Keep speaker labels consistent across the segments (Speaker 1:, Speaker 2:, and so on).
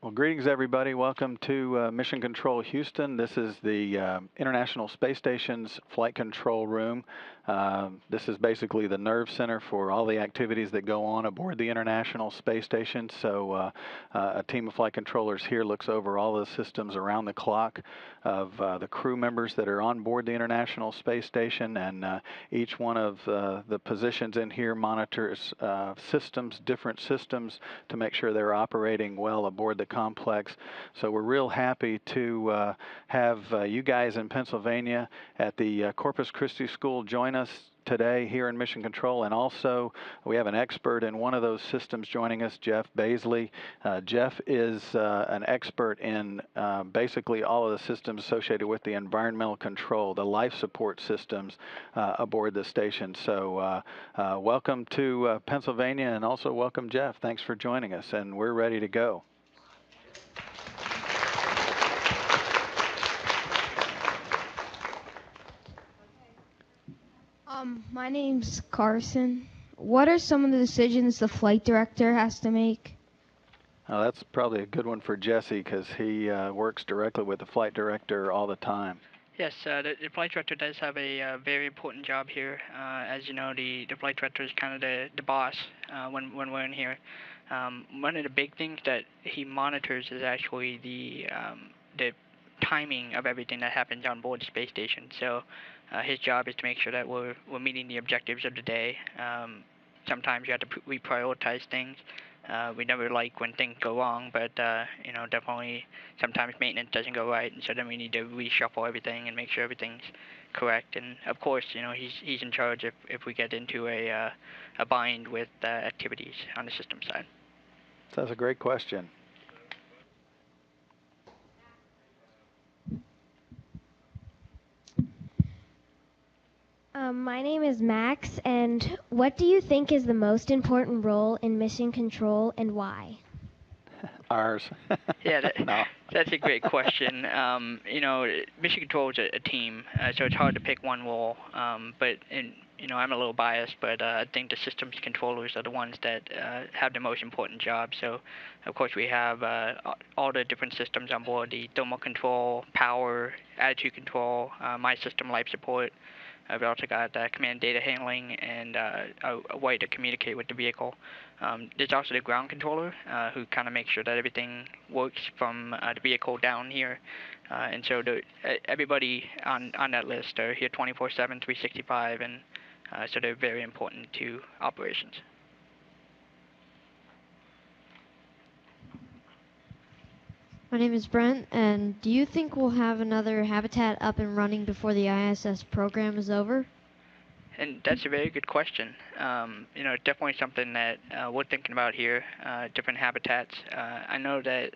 Speaker 1: Well, greetings, everybody. Welcome to Mission Control Houston. This is the International Space Station's flight control room. This is basically the nerve center for all the activities that go on aboard the International Space Station. So a team of flight controllers here looks over all the systems around the clock of the crew members that are on board the International Space Station, and each one of the positions in here monitors different systems to make sure they're operating well aboard the complex. So we're real happy to have you guys in Pennsylvania at the Corpus Christi School join us today here in Mission Control, and also we have an expert in one of those systems joining us, Jeff Bazley. Jeff is an expert in basically all of the systems associated with the environmental control, the life support systems aboard the station. So welcome to Pennsylvania, and also welcome, Jeff. Thanks for joining us, and we're ready to go.
Speaker 2: My name's Carson. What are some of the decisions the flight director has to make?
Speaker 1: Oh, that's probably a good one for Jesse, because he works directly with the flight director all the time.
Speaker 3: Yes, the flight director does have a very important job here. As you know, the flight director is kind of the boss when we're in here. One of the big things that he monitors is actually the timing of everything that happens on board the space station. So his job is to make sure that we're meeting the objectives of the day. Sometimes you have to reprioritize things. We never like when things go wrong, but definitely sometimes maintenance doesn't go right, and so then we need to reshuffle everything and make sure everything's correct. And of course, he's in charge if we get into a bind with activities on the system side.
Speaker 1: That's a great question.
Speaker 4: My name is Max, and what do you think is the most important role in mission control, and why?
Speaker 1: Ours.
Speaker 3: Yeah,
Speaker 1: No.
Speaker 3: That's a great question. Mission control is a team, so it's hard to pick one role. I'm a little biased, but I think the systems controllers are the ones that have the most important job. So, of course, we have all the different systems on board: the thermal control, power, attitude control, my system, life support. We've also got command data handling and a way to communicate with the vehicle. There's also the ground controller who kind of makes sure that everything works from the vehicle down here. And so everybody on that list are here 24/7, 365, and so they're very important to operations.
Speaker 5: My name is Brent, and do you think we'll have another habitat up and running before the ISS program is over?
Speaker 3: And that's a very good question. It's definitely something that we're thinking about here, different habitats. I know that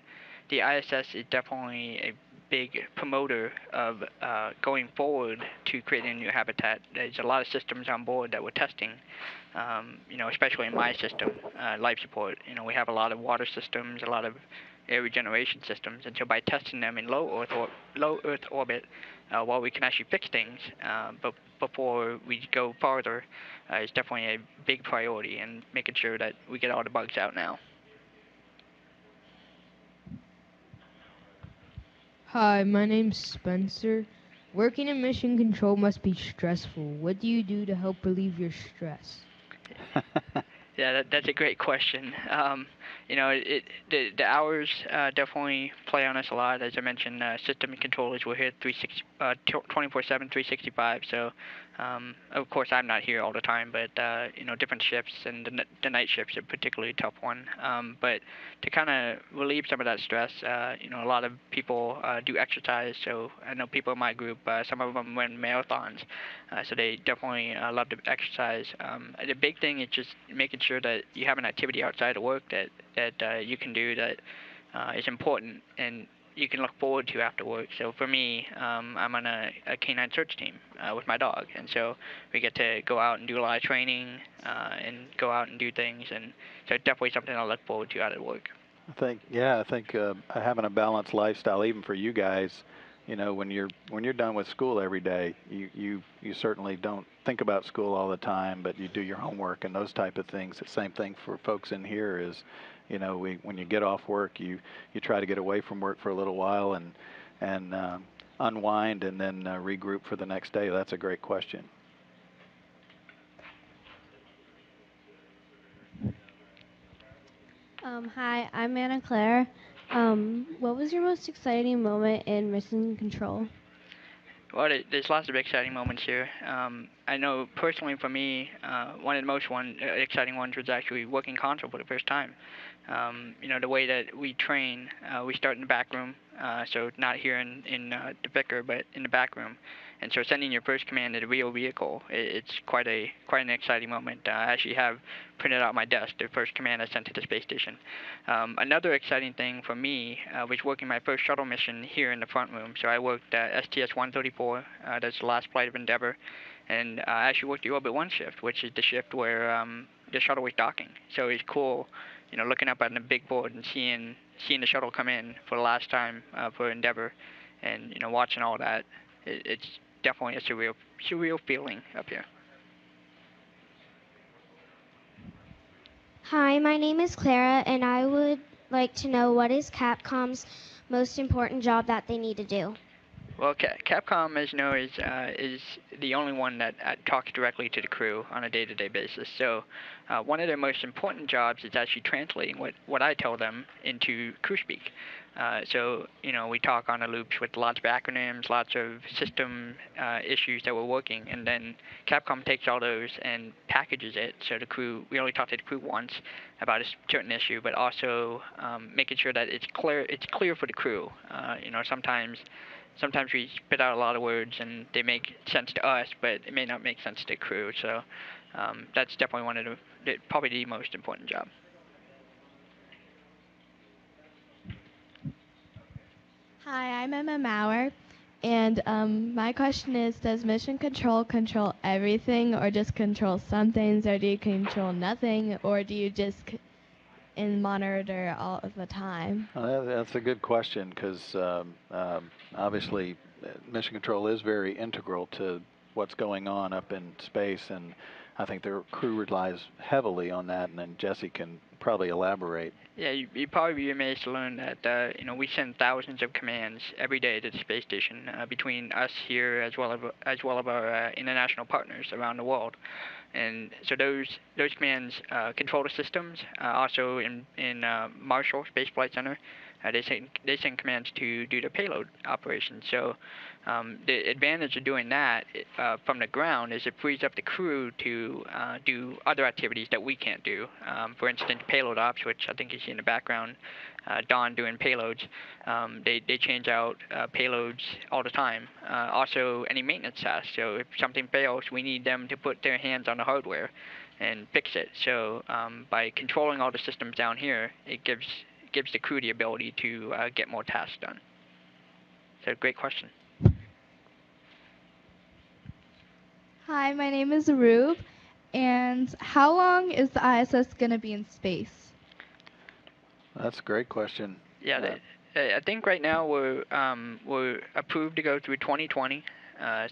Speaker 3: the ISS is definitely a big promoter of going forward to creating a new habitat. There's a lot of systems on board that we're testing, especially in my system, life support. We have a lot of water systems, a lot of air regeneration systems, and so by testing them in low Earth orbit, while we can actually fix things, but before we go farther, is definitely a big priority, and making sure that we get all the bugs out now.
Speaker 6: Hi, my name's Spencer. Working in mission control must be stressful. What do you do to help relieve your stress?
Speaker 3: Yeah, that's a great question. The hours definitely play on us a lot. As I mentioned, system controllers, we're here 24/7, 365. So, of course, I'm not here all the time, but different shifts, and the night shifts are a particularly tough one. But to kind of relieve some of that stress, a lot of people do exercise. So I know people in my group, some of them run marathons, so they definitely love to exercise. The big thing is just making sure that you have an activity outside of work that you can do that is important and you can look forward to after work. So for me, I'm on a canine search team with my dog, and so we get to go out and do a lot of training and go out and do things, and so it's definitely something I look forward to out of work.
Speaker 1: I think having a balanced lifestyle, even for you guys, when you're done with school every day, you certainly don't think about school all the time, but you do your homework and those type of things. The same thing for folks in here is when you get off work, you try to get away from work for a little while and unwind and then regroup for the next day. That's a great question.
Speaker 7: Hi, I'm Anna Claire. What was your most exciting moment in mission control?
Speaker 3: Well, there's lots of exciting moments here. I know personally for me, one of the most exciting ones was actually working console for the first time. The way that we train, we start in the back room, so not here in the Vicar, but in the back room. And so sending your first command to the real vehicle, it's quite an exciting moment. I actually have printed out my desk, the first command I sent to the space station. Another exciting thing for me was working my first shuttle mission here in the front room. So I worked STS-134, that's the last flight of Endeavour, and I actually worked the Orbit 1 shift, which is the shift where the shuttle was docking. So it's cool, looking up on the big board and seeing the shuttle come in for the last time for Endeavour, and watching all that. It's definitely a surreal feeling up here.
Speaker 4: Hi, my name is Clara, and I would like to know what is Capcom's most important job that they need to do.
Speaker 3: Well, Capcom, as you know, is the only one that talks directly to the crew on a day-to-day basis. So one of their most important jobs is actually translating what I tell them into crew speak. So we talk on the loops with lots of acronyms, lots of system issues that we're working, and then Capcom takes all those and packages it. So the crew, we only talk to the crew once about a certain issue, but also making sure that it's clear for the crew. Sometimes we spit out a lot of words and they make sense to us, but it may not make sense to the crew. So that's definitely one of probably the most important job.
Speaker 8: Hi, I'm Emma Maurer, and my question is, does mission control everything, or just control some things, or do you control nothing, or do you just monitor all of the time?
Speaker 1: Well, that's a good question, because obviously mission control is very integral to what's going on up in space, and I think the crew relies heavily on that, and then Jesse can probably elaborate.
Speaker 3: Yeah, you'd probably be amazed to learn that we send thousands of commands every day to the space station between us here as well as our international partners around the world. And so those commands control the systems. Also in Marshall Space Flight Center, they send commands to do the payload operations. So the advantage of doing that from the ground is it frees up the crew to do other activities that we can't do. For instance, payload ops, which I think you see in the background, Don doing payloads. They change out payloads all the time. Also, any maintenance tasks. So if something fails, we need them to put their hands on the hardware and fix it. So by controlling all the systems down here, it gives the crew the ability to get more tasks done. So great question.
Speaker 8: Hi, my name is Rube, and how long is the ISS going to be in space?
Speaker 1: That's a great question.
Speaker 3: Yeah, I think right now we're approved to go through 2020,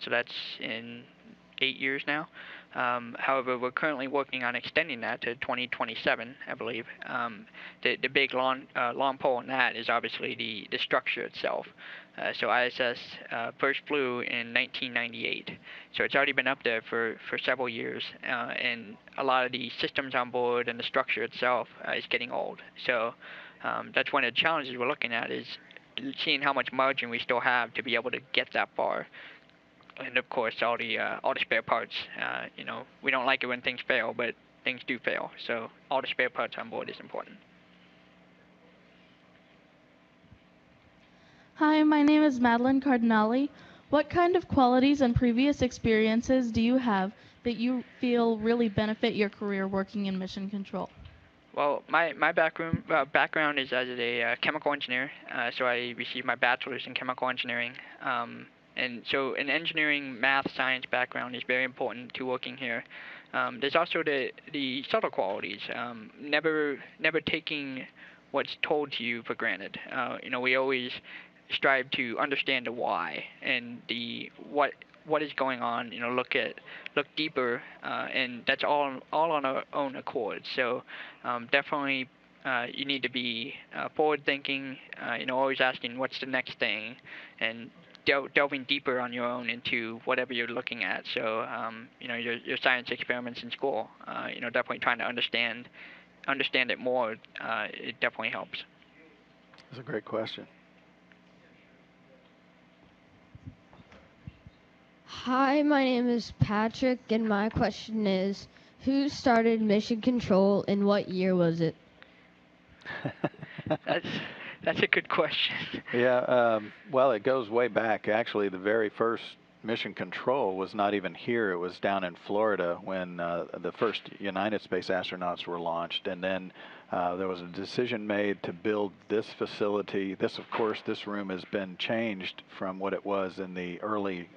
Speaker 3: so that's in 8 years now. However, we're currently working on extending that to 2027, I believe. The big long pole in that is obviously the structure itself. So ISS first flew in 1998, so it's already been up there for several years, and a lot of the systems on board and the structure itself is getting old. So that's one of the challenges we're looking at, is seeing how much margin we still have to be able to get that far. And of course, all the spare parts. We don't like it when things fail, but things do fail. So all the spare parts on board is important.
Speaker 9: Hi, my name is Madeline Cardinali. What kind of qualities and previous experiences do you have that you feel really benefit your career working in mission control?
Speaker 3: Well, my background is as a chemical engineer. So I received my bachelor's in chemical engineering. And so an engineering, math, science background is very important to working here. There's also the subtle qualities. Never taking what's told to you for granted. We always strive to understand the why and the what is going on. Look deeper, and that's all on our own accord. So definitely you need to be forward-thinking, always asking what's the next thing, and delving deeper on your own into whatever you're looking at. So, your science experiments in school, definitely trying to understand it more, it definitely helps.
Speaker 1: That's a great question.
Speaker 2: Hi, my name is Patrick, and my question is, who started Mission Control and what year was it?
Speaker 3: That's a good question.
Speaker 1: Yeah, well, it goes way back. Actually, the very first Mission Control was not even here. It was down in Florida when the first United States astronauts were launched. And then there was a decision made to build this facility. This, of course, this room has been changed from what it was in the early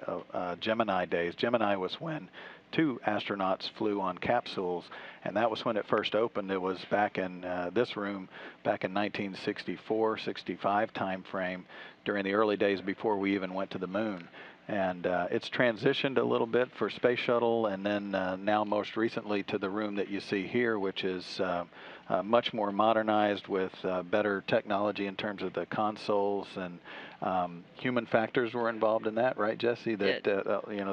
Speaker 1: Gemini days. Gemini was when 2 astronauts flew on capsules, and that was when it first opened. It was back in this room back in 1964, 65 time frame during the early days before we even went to the moon. And it's transitioned a little bit for Space Shuttle, and then now most recently to the room that you see here, which is much more modernized with better technology in terms of the consoles, and human factors were involved in that, right, Jesse? That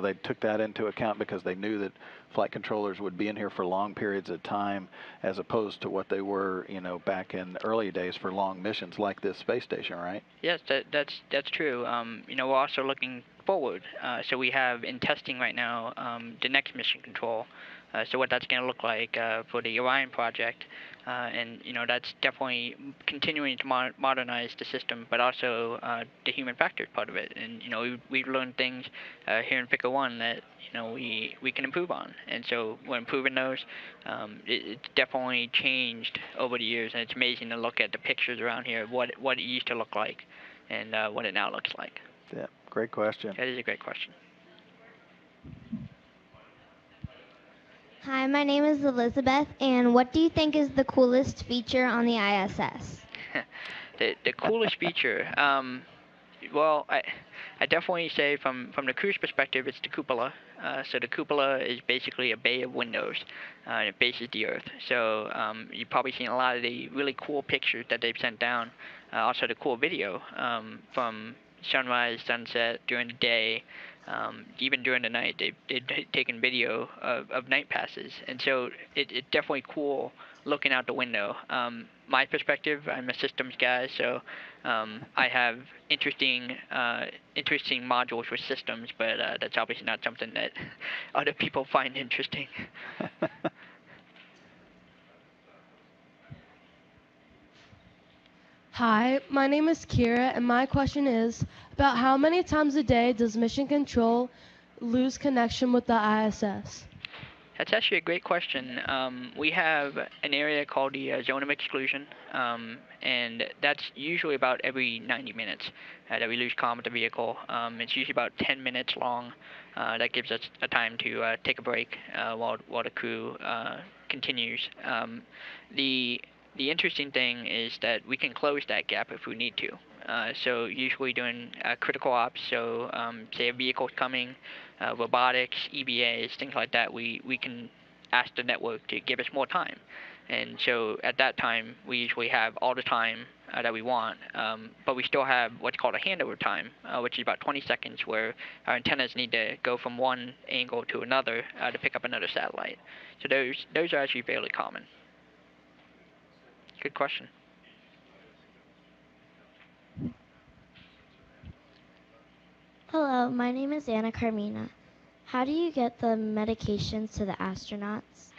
Speaker 1: they took that into account because they knew that flight controllers would be in here for long periods of time, as opposed to what they were, back in the early days for long missions like this space station, right?
Speaker 3: Yes, that's true. We're also looking forward. So we have in testing right now the next mission control. So what that's going to look like for the Orion project, and that's definitely continuing to modernize the system, but also the human factor part of it. And we've learned things here in Figure 1 that we can improve on, and so we're improving those. It's definitely changed over the years, and it's amazing to look at the pictures around here, what it used to look like, and what it now looks like.
Speaker 1: Yeah, great question.
Speaker 3: That is a great question.
Speaker 4: Hi, my name is Elizabeth, and what do you think is the coolest feature on the ISS?
Speaker 3: The coolest feature, well, I definitely say from the crew's perspective, it's the cupola. So the cupola is basically a bay of windows, and it faces the Earth. So you've probably seen a lot of the really cool pictures that they've sent down. Also the cool video from sunrise, sunset, during the day, even during the night. They've taken video of night passes, and so it's definitely cool looking out the window. My perspective, I'm a systems guy, so I have interesting modules with systems, but that's obviously not something that other people find interesting.
Speaker 10: Hi, my name is Kira, and my question is about how many times a day does Mission Control lose connection with the ISS?
Speaker 3: That's actually a great question. We have an area called the zone of exclusion, and that's usually about every 90 minutes that we lose comm with the vehicle. It's usually about 10 minutes long. That gives us a time to take a break while the crew continues. The interesting thing is that we can close that gap if we need to. So usually during critical ops, so say a vehicle's coming, robotics, EBAs, things like that, we can ask the network to give us more time. And so at that time, we usually have all the time that we want, but we still have what's called a handover time, which is about 20 seconds, where our antennas need to go from one angle to another to pick up another satellite. So those are actually fairly common. Good question.
Speaker 4: Hello, my name is Anna Carmina. How do you get the medications to the astronauts?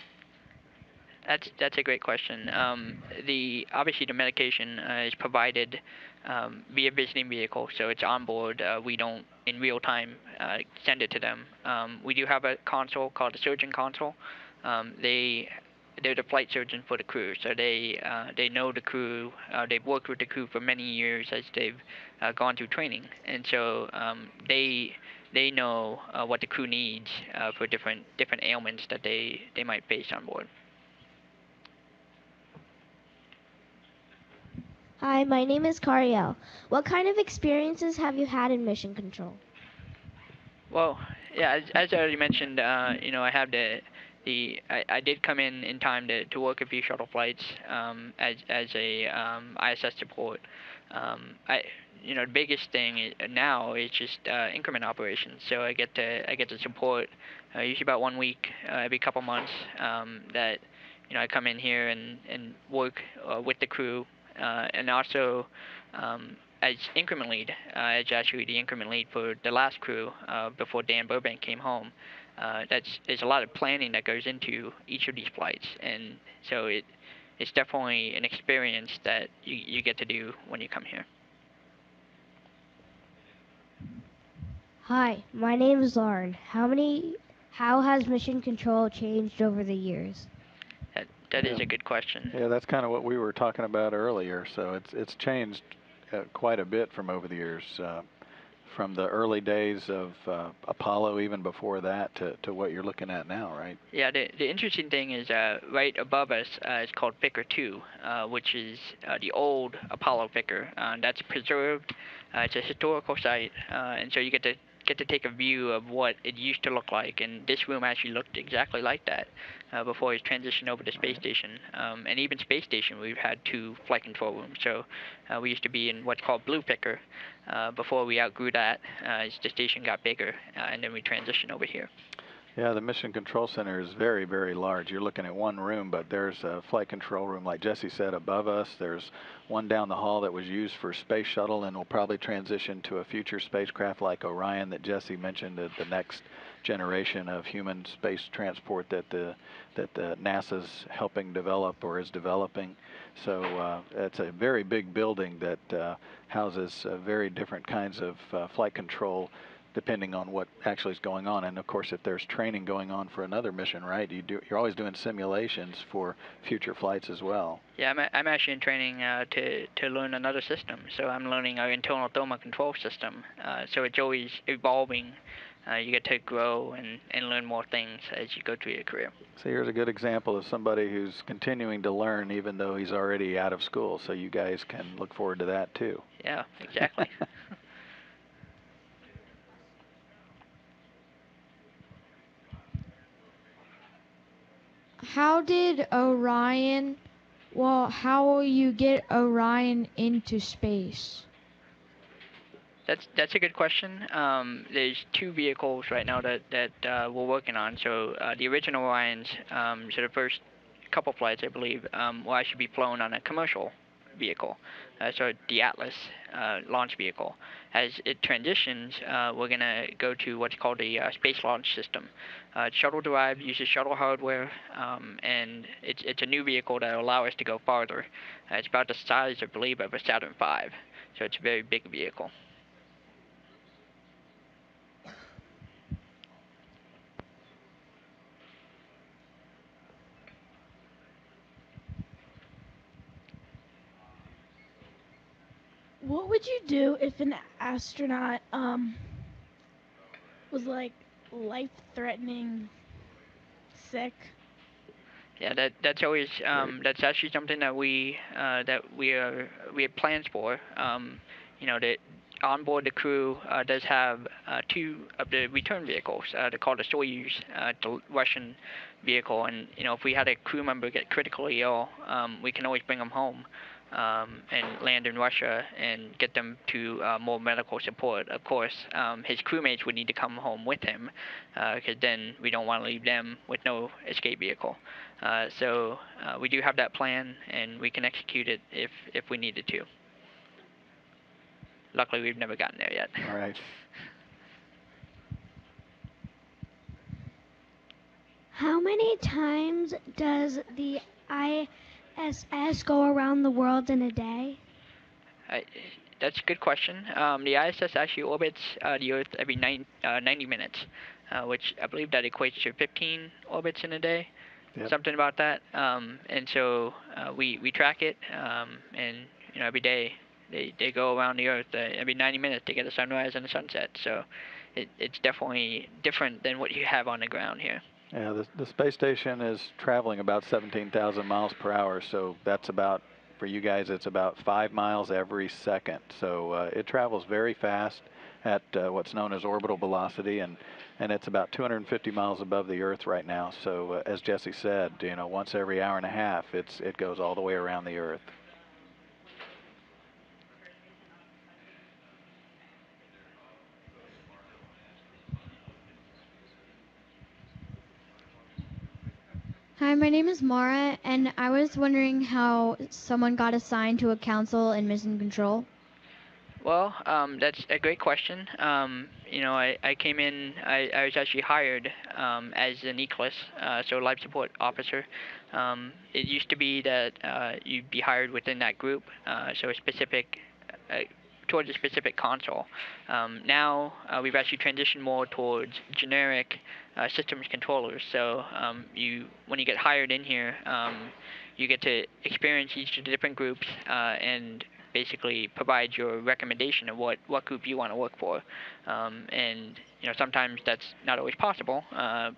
Speaker 3: That's a great question. Obviously the medication is provided via visiting vehicle, so it's on board. We don't in real time send it to them. We do have a console called the surgeon console. They're the flight surgeon for the crew, so they know the crew. They've worked with the crew for many years as they've gone through training, and so they know what the crew needs for different ailments that they might face on board.
Speaker 4: Hi, my name is Cariel. What kind of experiences have you had in mission control?
Speaker 3: Well, yeah, as I already mentioned, I have the I did come in time to work a few shuttle flights as a ISS support. The biggest thing now is just increment operations. So I get to support usually about 1 week every couple months. That I come in here and work with the crew, and also as increment lead, as actually the increment lead for the last crew before Dan Burbank came home. There's a lot of planning that goes into each of these flights, and so it's definitely an experience that you get to do when you come here.
Speaker 11: Hi, my name is Lauren. How has mission control changed over the years?
Speaker 3: That is a good question.
Speaker 1: Yeah, that's kind of what we were talking about earlier. So it's changed quite a bit from over the years, from the early days of Apollo, even before that, to what you're looking at now, right?
Speaker 3: Yeah, the interesting thing is right above us is called Picker 2, which is the old Apollo Picker. That's preserved. It's a historical site, and so you get to take a view of what it used to look like. And this room actually looked exactly like that before it transitioned over to Space Station. And even Space Station, we've had 2 flight control rooms. So we used to be in what's called Blue Picker before we outgrew that as the station got bigger, and then we transitioned over here.
Speaker 1: Yeah, the Mission Control Center is very, very large. You're looking at one room, but there's a flight control room, like Jesse said, above us. There's one down the hall that was used for space shuttle and will probably transition to a future spacecraft like Orion that Jesse mentioned, the next generation of human space transport that NASA's helping develop or is developing. So it's a very big building that houses very different kinds of flight control, depending on what actually is going on. And of course, if there's training going on for another mission, right, you're always doing simulations for future flights as well.
Speaker 3: Yeah, I'm actually in training to learn another system. So I'm learning our internal thermal control system. So it's always evolving. You get to grow and learn more things as you go through your career.
Speaker 1: So here's a good example of somebody who's continuing to learn even though he's already out of school. So you guys can look forward to that too.
Speaker 3: Yeah, exactly.
Speaker 5: How will you get Orion into space?
Speaker 3: That's a good question. There's 2 vehicles right now that we're working on. So the original Orions, so the first couple flights, I believe, will actually be flown on a commercial vehicle. So the Atlas launch vehicle. As it transitions, we're going to go to what's called a space launch system. Shuttle derived, uses shuttle hardware, and it's a new vehicle that will allow us to go farther. It's about the size, I believe, of a Saturn V. So it's a very big vehicle.
Speaker 12: What would you do if an astronaut was like life-threatening sick?
Speaker 3: Yeah, that's always that's actually something that we have plans for. That on board the crew does have 2 of the return vehicles. They're called the Soyuz, the Russian vehicle, and if we had a crew member get critically ill, we can always bring them home and land in Russia and get them to more medical support. Of course, his crewmates would need to come home with him, because then we don't want to leave them with no escape vehicle. So we do have that plan, and we can execute it if we needed to. Luckily, we've never gotten there yet.
Speaker 1: All right.
Speaker 11: How many times does the ISS go around the world in a day?
Speaker 3: That's a good question. The ISS actually orbits the Earth every 90 minutes, which I believe that equates to 15 orbits in a day, something about that. And so we track it, and every day they go around the Earth. Every 90 minutes they get a sunrise and a sunset. So it's definitely different than what you have on the ground here.
Speaker 1: Yeah, the space station is traveling about 17,000 miles per hour, so that's about, for you guys, it's about 5 miles every second. So it travels very fast at what's known as orbital velocity, and and it's about 250 miles above the Earth right now. So as Jesse said, once every hour and a half, it goes all the way around the Earth.
Speaker 5: Hi, my name is Mara, and I was wondering how someone got assigned to a council in mission control.
Speaker 3: Well, that's a great question. I came in, I was actually hired as an ECLSS, so life support officer. It used to be that you'd be hired within that group, so a specific, towards a specific console. Now we've actually transitioned more towards generic systems controllers. So when you get hired in here, you get to experience each of the different groups and basically provide your recommendation of what group you want to work for. And sometimes that's not always possible,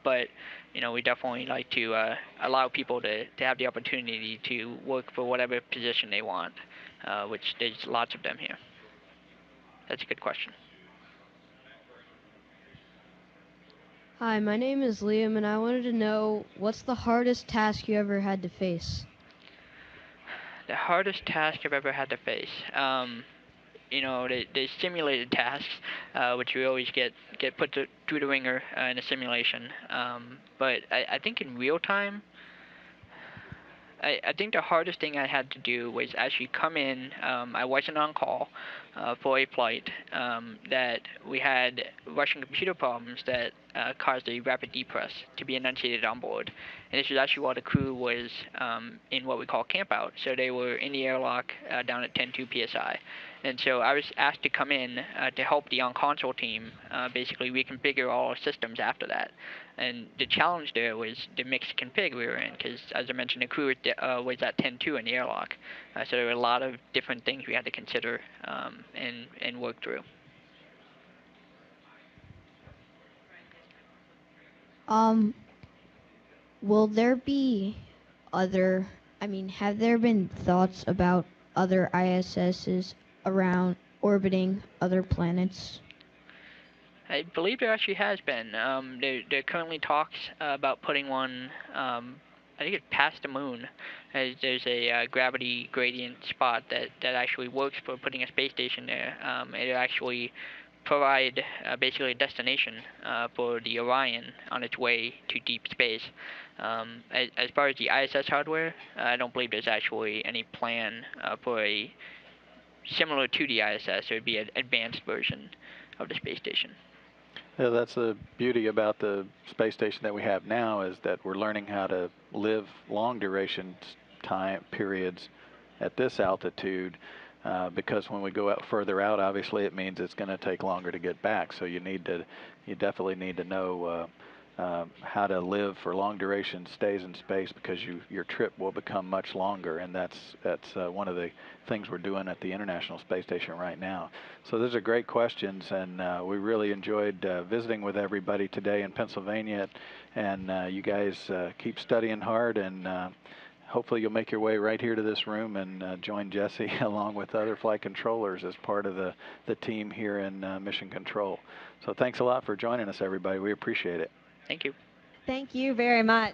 Speaker 3: but we definitely like to allow people to have the opportunity to work for whatever position they want, which there's lots of them here. That's a good question.
Speaker 10: Hi, my name is Liam, and I wanted to know, what's the hardest task you ever had to face?
Speaker 3: The hardest task I've ever had to face. The simulated tasks, which we always get put through the ringer in a simulation. But I think in real time, I think the hardest thing I had to do was actually come in. I wasn't on call for a flight that we had Russian computer problems that caused a rapid depress to be enunciated on board. And this was actually while the crew was in what we call camp out. So they were in the airlock down at 10.2 psi. And so I was asked to come in to help the on-console team basically reconfigure all our systems after that. And the challenge there was the mixed config we were in, because as I mentioned, the crew was at 10.2 in the airlock. So there were a lot of different things we had to consider and work through.
Speaker 5: Will there be have there been thoughts about other ISSs around orbiting other planets?
Speaker 3: I believe there actually has been. There are currently talks about putting one, I think it's past the moon. There's a gravity gradient spot that actually works for putting a space station there. It'll actually provide basically a destination for the Orion on its way to deep space. As far as the ISS hardware, I don't believe there's actually any plan for a similar to the ISS. It would be an advanced version of the space station.
Speaker 1: Yeah, that's the beauty about the space station that we have now, is that we're learning how to live long duration time periods at this altitude, because when we go out further out, obviously it means it's going to take longer to get back. So you definitely need to know how to live for long duration stays in space, because your trip will become much longer, and that's one of the things we're doing at the International Space Station right now. So those are great questions, and we really enjoyed visiting with everybody today in Pennsylvania, and you guys keep studying hard, and hopefully you'll make your way right here to this room and join Jesse along with other flight controllers as part of the team here in Mission Control. So thanks a lot for joining us, everybody. We appreciate it.
Speaker 3: Thank you.
Speaker 13: Thank you very much.